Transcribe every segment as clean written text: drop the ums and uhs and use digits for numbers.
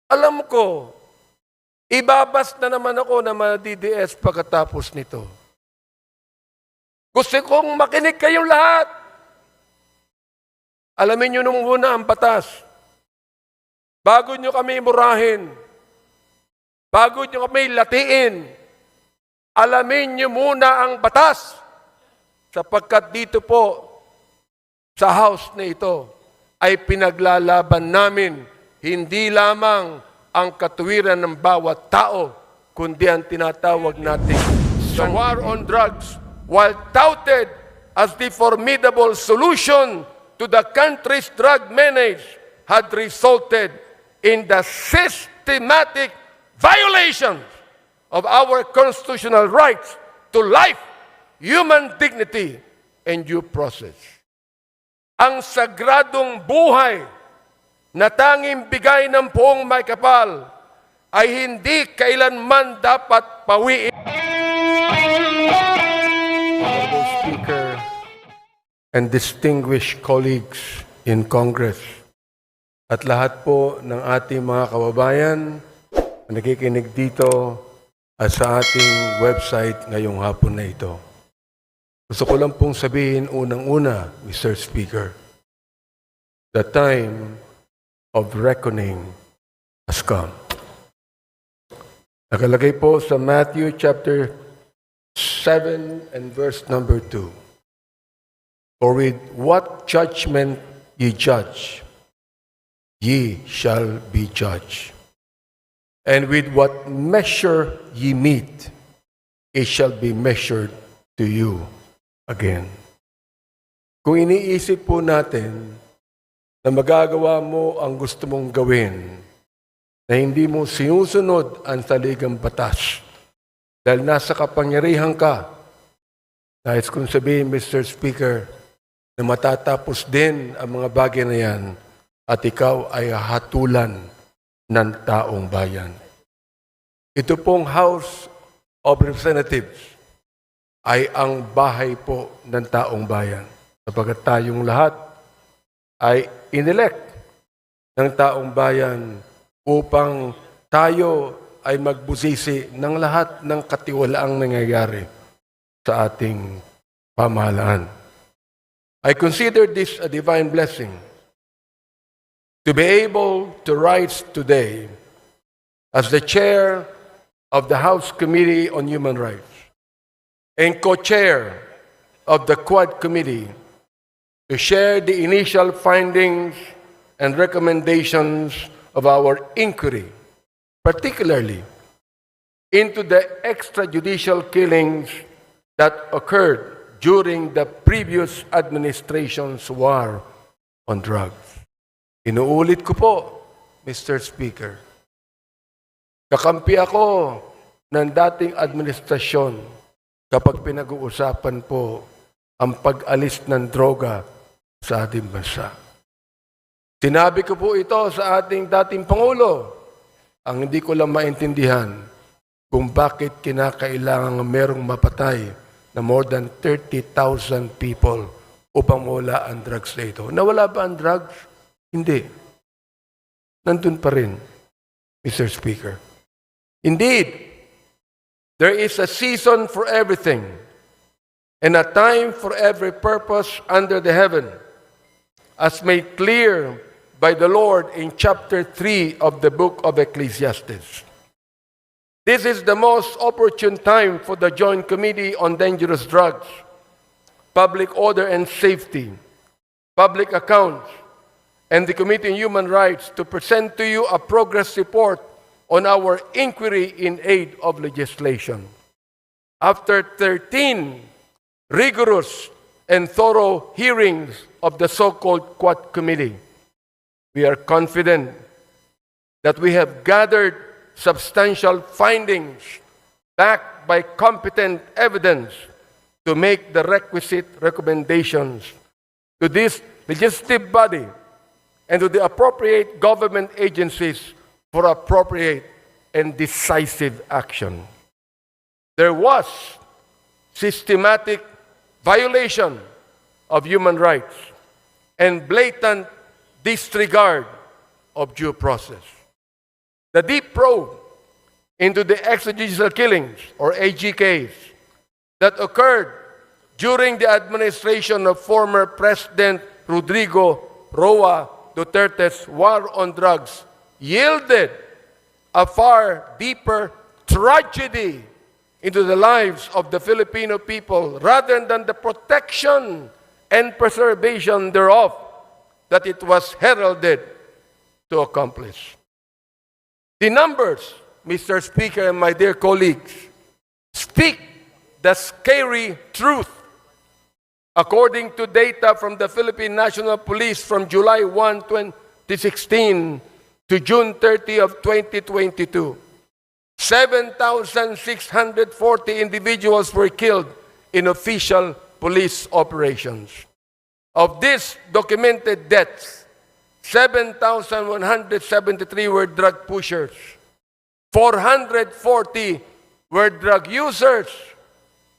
Alam ko, ibabas na naman ako na ma-DDS pagkatapos nito. Gusto kong makinig kayong lahat. Alamin nyo nung muna ang batas. Bago nyo kami murahin, bago nyo kami latiin, alamin nyo muna ang batas. Sapagkat dito po, sa house na ito, ay pinaglalaban namin hindi lamang ang katuwiran ng bawat tao, kundi ang tinatawag natin sa war on drugs, while touted as the formidable solution to the country's drug menace, had resulted in the systematic violations of our constitutional rights to life, human dignity, and due process. Ang sagradong buhay na tanging bigay ng poong may kapal ay hindi kailanman dapat pawiin. Honorable Speaker and distinguished colleagues in Congress at lahat po ng ating mga kababayan na nakikinig dito at sa ating website ngayong hapon na ito. Gusto ko lang pong sabihin unang-una, Mr. Speaker, the time of reckoning has come. Nakalagay po sa Matthew chapter 7 and verse number 2. For with what judgment ye judge, ye shall be judged. And with what measure ye meet, it shall be measured to you again. Kung iniisip po natin na magagawa mo ang gusto mong gawin, na hindi mo sinusunod ang saligang batas, dahil nasa kapangyarihan ka, nais kong sabihin, Mr. Speaker, na matatapos din ang mga bagay na yan at ikaw ay hatulan ng taong bayan. Ito pong House of Representatives ay ang bahay po ng taong bayan. Sapagkat tayong lahat ay inelect ng taong bayan upang tayo ay magbusisi ng lahat ng katiwalaang nangyayari sa ating pamahalaan. I consider this a divine blessing to be able to rise today as the chair of the House Committee on Human Rights and co-chair of the Quad Committee to share the initial findings and recommendations of our inquiry, particularly into the extrajudicial killings that occurred during the previous administration's war on drugs. Inuulit ko po, Mr. Speaker, kakampi ako ng dating administrasyon kapag pinag-uusapan po ang pag-alis ng droga sa ating bansa. Sinabi ko po ito sa ating dating Pangulo, ang hindi ko lang maintindihan kung bakit kinakailangan merong mapatay na more than 30,000 people upang mawala ang drugs na ito. Nawala ba ang drugs? Hindi. Nandun pa rin, Mr. Speaker. Indeed, there is a season for everything and a time for every purpose under the heaven, as made clear by the Lord in chapter 3 of the book of Ecclesiastes. This is the most opportune time for the Joint Committee on Dangerous Drugs, Public Order and Safety, Public Accounts, and the Committee on Human Rights to present to you a progress report on our inquiry in aid of legislation. After 13 rigorous and thorough hearings of the so-called Quad Committee, we are confident that we have gathered substantial findings backed by competent evidence to make the requisite recommendations to this legislative body and to the appropriate government agencies for appropriate and decisive action. There was systematic violation of human rights and blatant disregard of due process. The deep probe into the extrajudicial killings, or AGKs, that occurred during the administration of former President Rodrigo Roa Duterte's war on drugs yielded a far deeper tragedy into the lives of the Filipino people rather than the protection and preservation thereof that it was heralded to accomplish. The numbers, Mr. Speaker and my dear colleagues, speak the scary truth. According to data from the Philippine National Police from July 1, 2016 to June 30 of 2022, 7,640 individuals were killed in official police operations. Of these documented deaths, 7,173 were drug pushers, 440 were drug users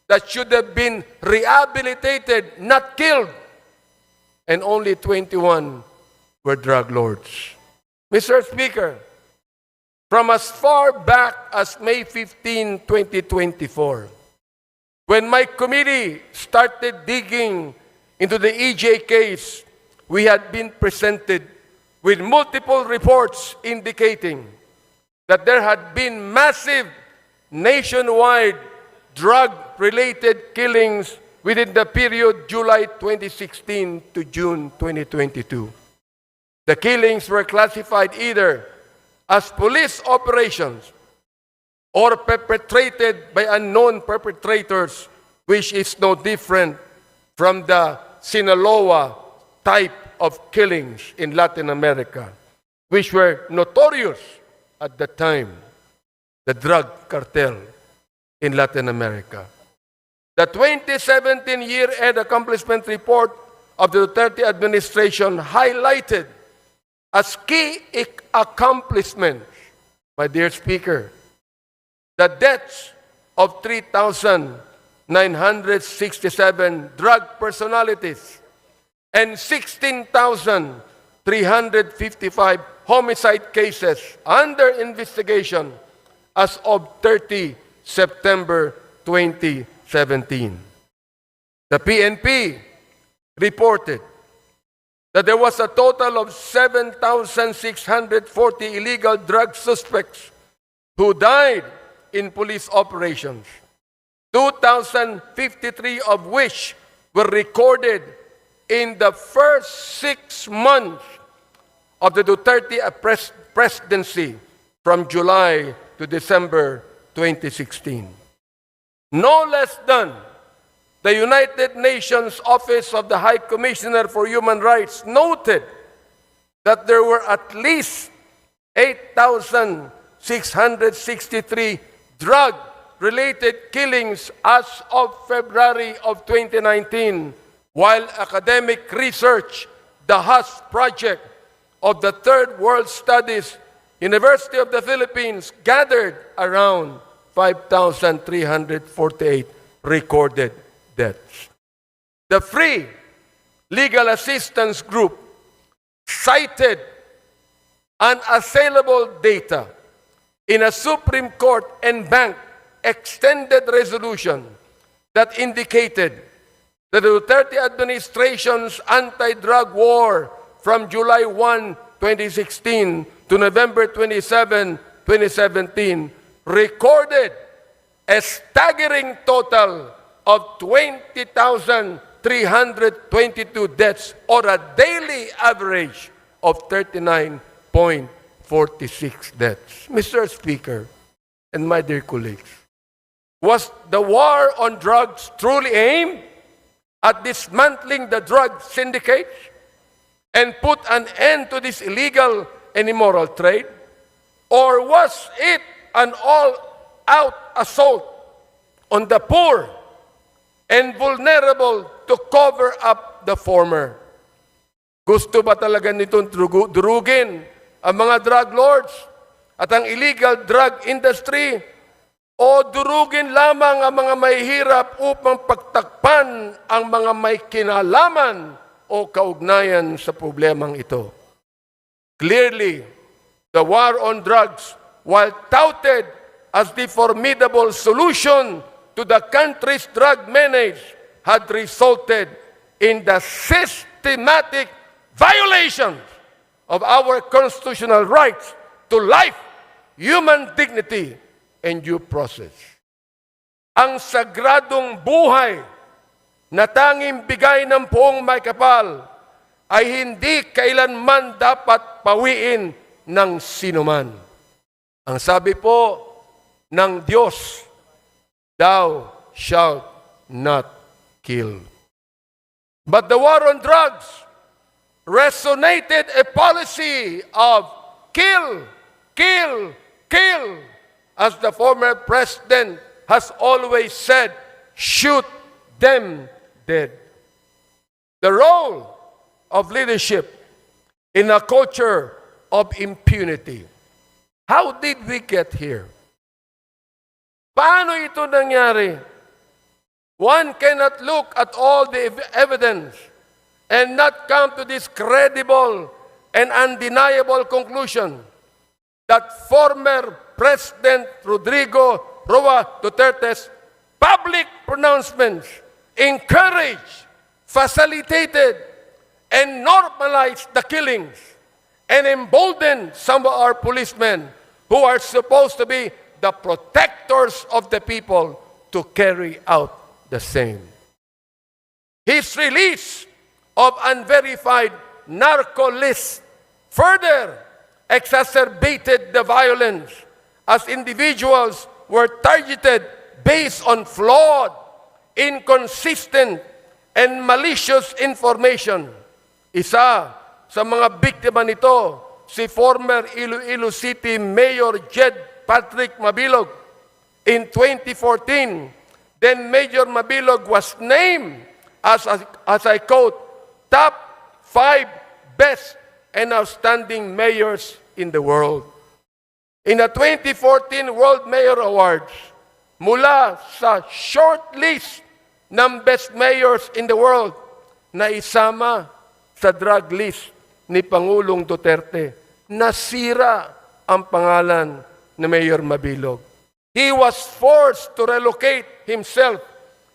that should have been rehabilitated, not killed, and only 21 were drug lords. Mr. Speaker, from as far back as May 15, 2024, when my committee started digging into the EJ case, we had been presented with multiple reports indicating that there had been massive nationwide drug-related killings within the period July 2016 to June 2022. The killings were classified either as police operations or perpetrated by unknown perpetrators, which is no different from the Sinaloa type of killings in Latin America, which were notorious at the time, the drug cartel in Latin America. The 2017 year-end accomplishment report of the Duterte administration highlighted as key accomplishments, my dear Speaker, the deaths of 3,967 drug personalities and 16,355 homicide cases under investigation as of 30 September 2017. The PNP reported that there was a total of 7,640 illegal drug suspects who died in police operations, 2,053 of which were recorded in the first 6 months of the Duterte presidency from July to December 2016. No less than the United Nations Office of the High Commissioner for Human Rights noted that there were at least 8,663 drug-related killings as of February of 2019, while academic research, the HUS project of the Third World Studies, University of the Philippines, gathered around 5,348 recorded deaths. The Free Legal Assistance Group cited unassailable data in a Supreme Court and Bank extended resolution that indicated that the Duterte administration's anti-drug war from July 1, 2016 to November 27, 2017 recorded a staggering total of 20,322 deaths, or a daily average of 39.46 deaths. Mr. Speaker and my dear colleagues, was the war on drugs truly aimed at dismantling the drug syndicates and put an end to this illegal and immoral trade? Or was it an all-out assault on the poor and vulnerable to cover up the former? Gusto ba talaga nitong durugin ang mga drug lords at ang illegal drug industry? O durugin lamang ang mga mahihirap upang pagtakpan ang mga may kinalaman o kaugnayan sa problemang ito? Clearly, The war on drugs, while touted as the formidable solution to the country's drug menace, had resulted in the systematic violations of our constitutional rights to life, human dignity, and due process. Ang sagradong buhay na tanging bigay ng poong may kapal ay hindi kailanman dapat pawiin ng sinuman. Ang sabi po ng Diyos, thou shalt not kill. But the war on drugs resonated a policy of kill, kill, kill. As the former president has always said, shoot them dead. The role of leadership in a culture of impunity. How did we get here? Paano ito nangyari? One cannot look at all the evidence and not come to this credible and undeniable conclusion that former President Rodrigo Roa Duterte's public pronouncements encouraged, facilitated, and normalized the killings and emboldened some of our policemen who are supposed to be the protectors of the people to carry out the same. His release of unverified narco lists further exacerbated the violence as individuals were targeted based on flawed, inconsistent, and malicious information. Isa sa mga biktima nito, si former Iloilo City Mayor Jed Patrick Mabilog. In 2014, then Major Mabilog was named as I quote, top 5 best and outstanding mayors in the world. In the 2014 World Mayor Awards, mula sa short list ng best mayors in the world na isama sa drug list ni Pangulong Duterte, nasira ang pangalan ni Mayor Mabilog. He was forced to relocate himself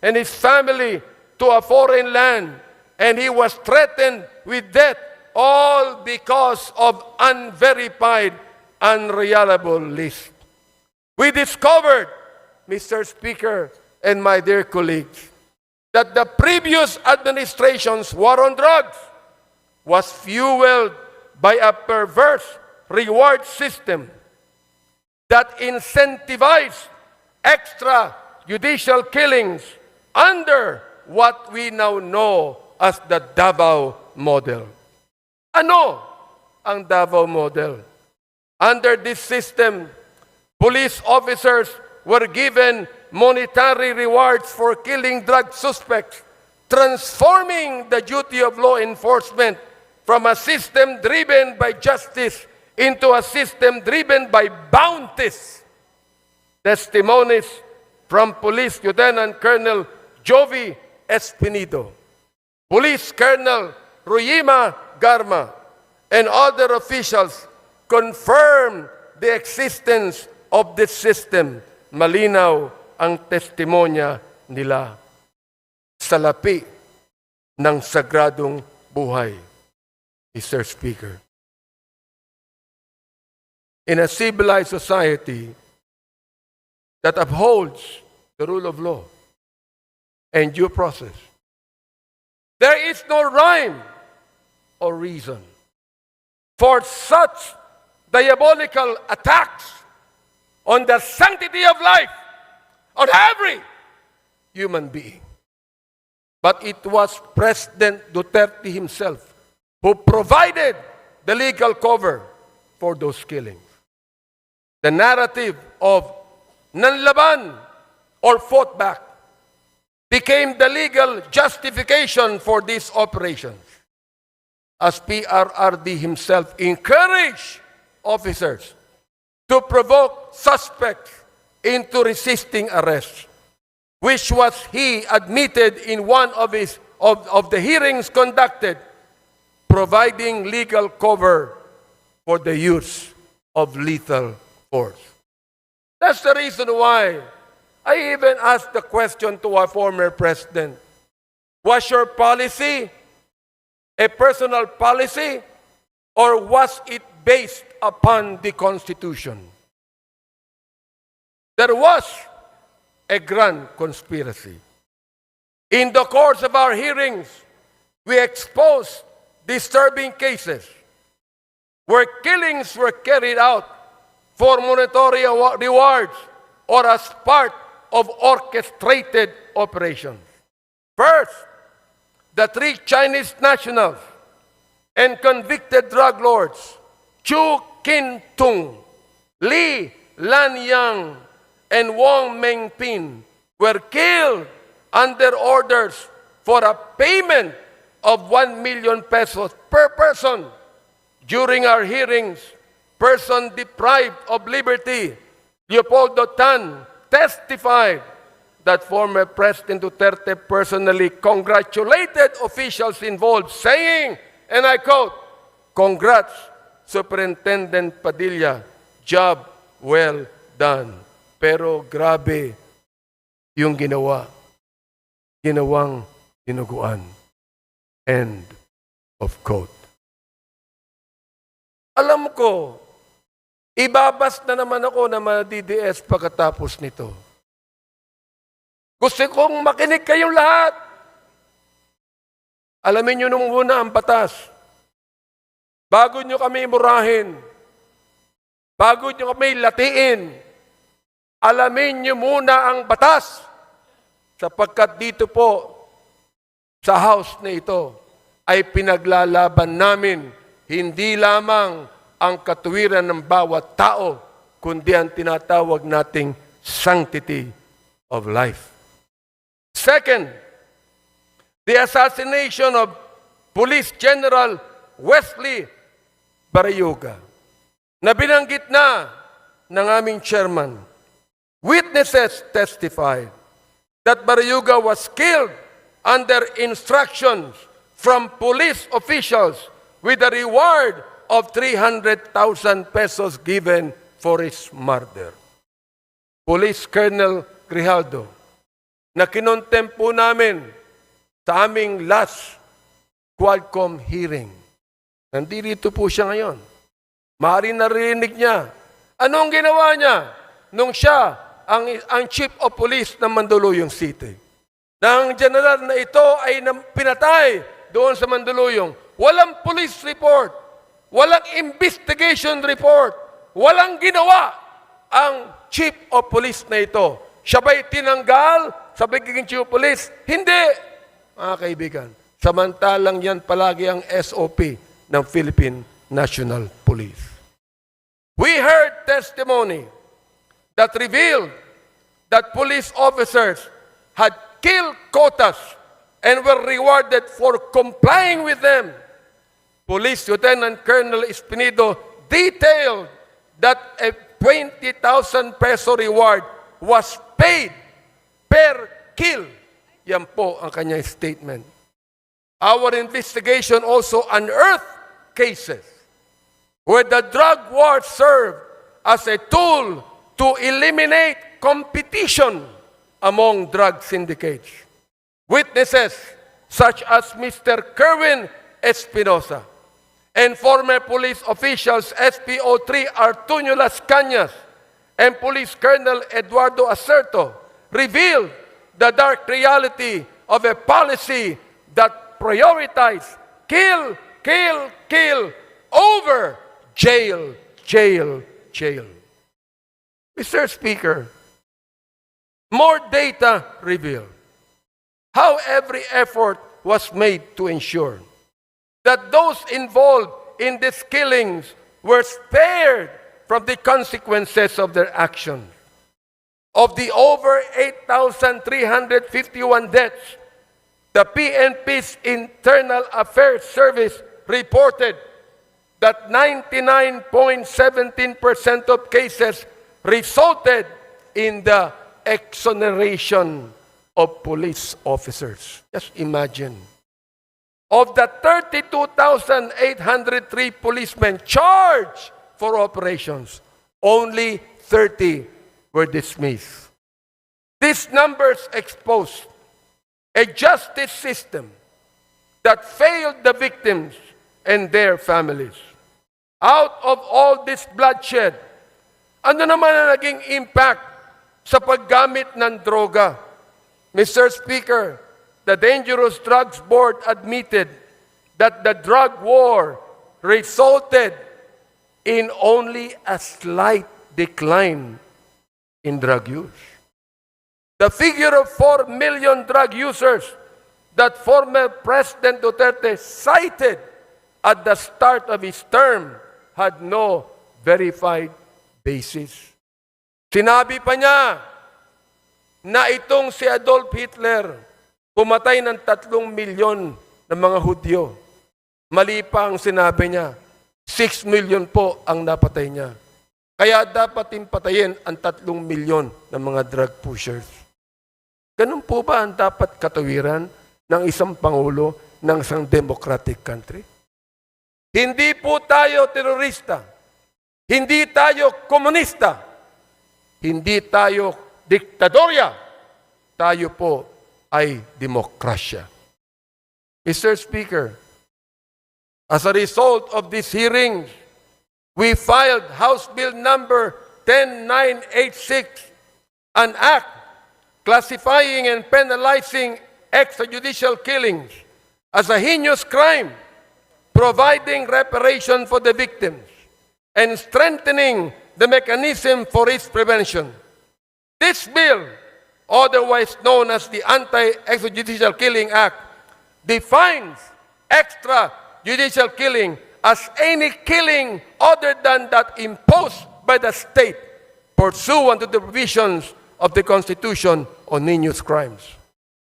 and his family to a foreign land, and he was threatened with death, all because of unverified, unreliable list. We discovered, Mr. Speaker and my dear colleagues, that the previous administration's war on drugs was fueled by a perverse reward system that incentivized extrajudicial killings under what we now know as the Davao model. Ano ang Davao model? Under this system, police officers were given monetary rewards for killing drug suspects, transforming the duty of law enforcement from a system driven by justice into a system driven by bounties. Testimonies from Police Lieutenant Colonel Jovi Espinido, Police Colonel Ruyima Garma, and other officials confirm the existence of this system. Malinaw ang testimonya nila. Salapi ng sagradong buhay, Mr. Speaker. In a civilized society that upholds the rule of law and due process, there is no rhyme or reason for such diabolical attacks on the sanctity of life on every human being. But it was President Duterte himself who provided the legal cover for those killings. The narrative of nanlaban or fought back became the legal justification for these operations, as PRRD himself encouraged officers to provoke suspects into resisting arrest, which was he admitted in one of the hearings conducted, providing legal cover for the use of lethal force. That's the reason why I even asked the question to our former president, was your policy a personal policy or was it based upon the Constitution? There was a grand conspiracy. In the course of our hearings, we exposed disturbing cases where killings were carried out for monetary rewards or as part of orchestrated operations. First, the 3 Chinese nationals and convicted drug lords, Chu Kin-tung, Li Lanyang, and Wong Mengpin, were killed under orders for a payment of 1 million pesos per person. During our hearings, person deprived of liberty, Leopoldo Tan, testified that former President Duterte personally congratulated officials involved, saying, and I quote, "Congrats, Superintendent Padilla, job well done." Pero grabe yung ginawang dinuguan. End of quote. Alam ko, ibabas na naman ako na ma-DDS pagkatapos nito. Gusto kong makinig kayong lahat. Alamin nyo nung muna ang batas. Bago nyo kami murahin, bago nyo kami latiin, alamin nyo muna ang batas. Sapagkat dito po, sa house na ito, ay pinaglalaban namin hindi lamang ang katuwiran ng bawat tao, kundi ang tinatawag nating sanctity of life. Second, the assassination of Police General Wesley Barayoga, na binanggit na ng aming chairman. Witnesses testified that Barayoga was killed under instructions from police officials with a reward of 300,000 pesos given for his murder. Police Colonel Grijaldo, na kinontempo namin sa aming last Qualcomm hearing. Nandito po siya ngayon. Maaaring narinig niya. Anong ginawa niya nung siya ang Chief of Police ng Mandaluyong City? Nang general na ito ay pinatay doon sa Mandaluyong, walang police report, walang investigation report, walang ginawa ang Chief of Police na ito. Siya ba'y tinanggal sa pagiging Chief of Police? Hindi, mga kaibigan. Samantalang yan palagi ang SOP ng Philippine National Police. We heard testimony that revealed that police officers had killed quotas and were rewarded for complying with them. Police Lieutenant Colonel Espinido detailed that a 20,000 peso reward was paid per kill. Yan po ang kanyang statement. Our investigation also unearthed cases where the drug war served as a tool to eliminate competition among drug syndicates. Witnesses such as Mr. Kerwin Espinosa and former police officials SPO3 Artunio Las Cañas and Police Colonel Eduardo Acerto revealed the dark reality of a policy that prioritized kill, kill, kill over jail, jail, jail. Mr. Speaker, more data revealed how every effort was made to ensure that those involved in these killings were spared from the consequences of their actions. Of the over 8,351 deaths, the PNP's Internal Affairs Service reported that 99.17% of cases resulted in the exoneration of police officers. Just imagine. Of the 32,803 policemen charged for operations. Only 30 were dismissed. These numbers expose a justice system that failed the victims and their families. Out of all this bloodshed, ano naman ang naging impact sa paggamit ng droga? Mr. Speaker, the Dangerous Drugs Board admitted that the drug war resulted in only a slight decline in drug use. The figure of 4 million drug users that former President Duterte cited at the start of his term had no verified basis. Sinabi pa niya na itong si Adolf Hitler pumatay ng 3 milyon ng mga Hudyo. Mali pa ang sinabi niya, 6 million po ang napatay niya. Kaya dapat patayin ang 3 milyon ng mga drug pushers. Ganun po ba ang dapat katawiran ng isang pangulo ng isang democratic country? Hindi po tayo terorista. Hindi tayo komunista. Hindi tayo diktadorya. Tayo po ay demokrasya. Mr. Speaker, as a result of these hearings, we filed House Bill number 10986, an act classifying and penalizing extrajudicial killings as a heinous crime, providing reparation for the victims, and strengthening the mechanism for its prevention. This bill, otherwise known as the Anti-Extrajudicial Killing Act, defines extrajudicial killing as any killing other than that imposed by the state pursuant to the provisions of the Constitution on heinous crimes,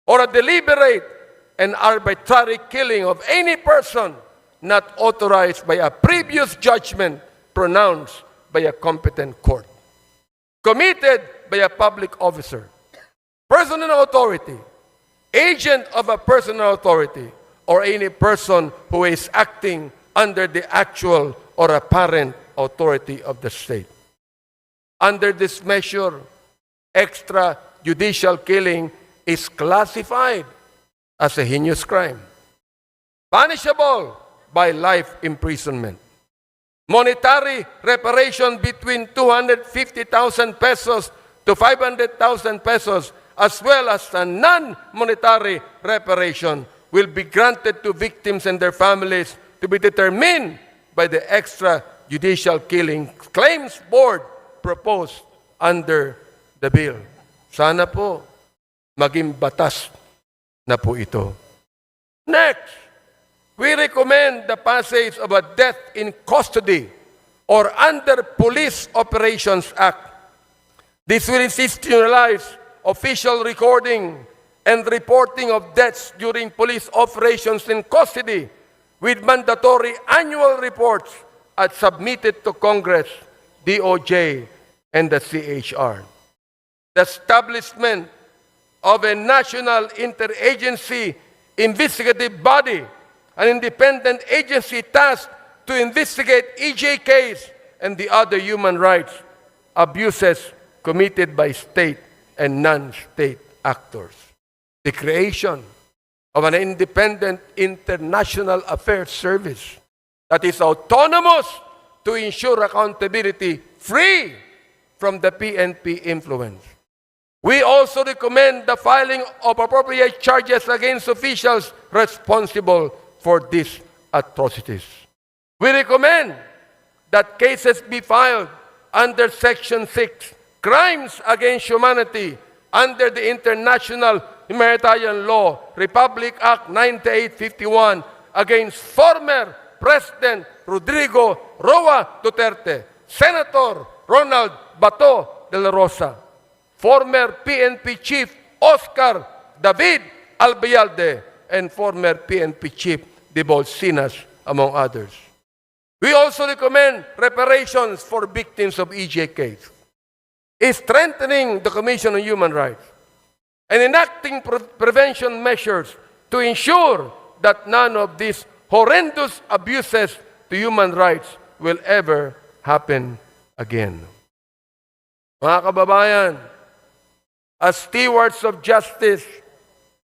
or a deliberate and arbitrary killing of any person not authorized by a previous judgment pronounced by a competent court, committed by a public officer, personal authority, agent of a personal authority, or any person who is acting under the actual or apparent authority of the state. Under this measure, extrajudicial killing is classified as a heinous crime, punishable by life imprisonment. Monetary reparation between 250,000 pesos to 500,000 pesos, as well as a non-monetary reparation, will be granted to victims and their families to be determined by the extrajudicial killing claims board proposed under the bill. Sana po maging batas na po ito. Next, we recommend the passage of a death in custody or under Police Operations Act. This will institutionalize official recording and reporting of deaths during police operations in custody with mandatory annual reports as submitted to Congress, DOJ, and the CHR. The establishment of a national interagency investigative body, an independent agency tasked to investigate EJKs and the other human rights abuses committed by state and non-state actors. The creation of an independent international affairs service that is autonomous to ensure accountability free from the PNP influence. We also recommend the filing of appropriate charges against officials responsible for these atrocities. We recommend that cases be filed under Section 6, Crimes Against Humanity, under the International Humanitarian Law, Republic Act 9851, against former President Rodrigo Roa Duterte, Senator Ronald Bato de la Rosa, former PNP Chief Oscar David Albayalde, and former PNP Chief De Bolsinas, among others. We also recommend reparations for victims of EJKs, strengthening the Commission on Human Rights, and enacting prevention measures to ensure that none of these horrendous abuses to human rights will ever happen again. Mga kababayan, as stewards of justice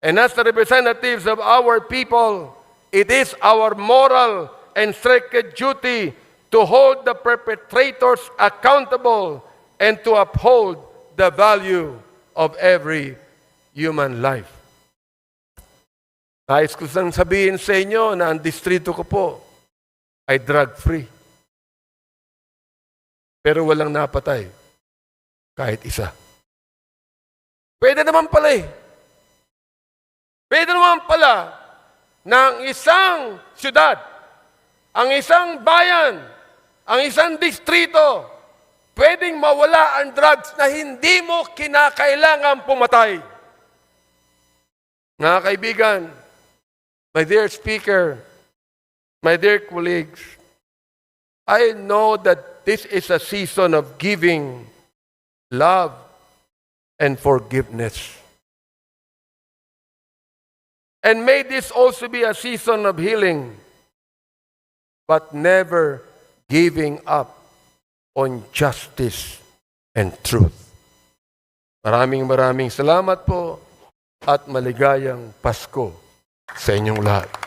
and as the representatives of our people, it is our moral and sacred duty to hold the perpetrators accountable and to uphold the value of every human life. Nais ko sang sabihin sa inyo na ang distrito ko po ay drug-free. Pero walang napatay. Kahit isa. Pwede naman pala eh. Pwede naman pala na ang isang syudad, ang isang bayan, ang isang distrito, pwedeng mawala ang drugs na hindi mo kinakailangan pumatay. Mga kaibigan, my dear speaker, my dear colleagues, I know that this is a season of giving, love, and forgiveness. And may this also be a season of healing, but never giving up on justice and truth. Maraming salamat po at maligayang Pasko sa inyong lahat.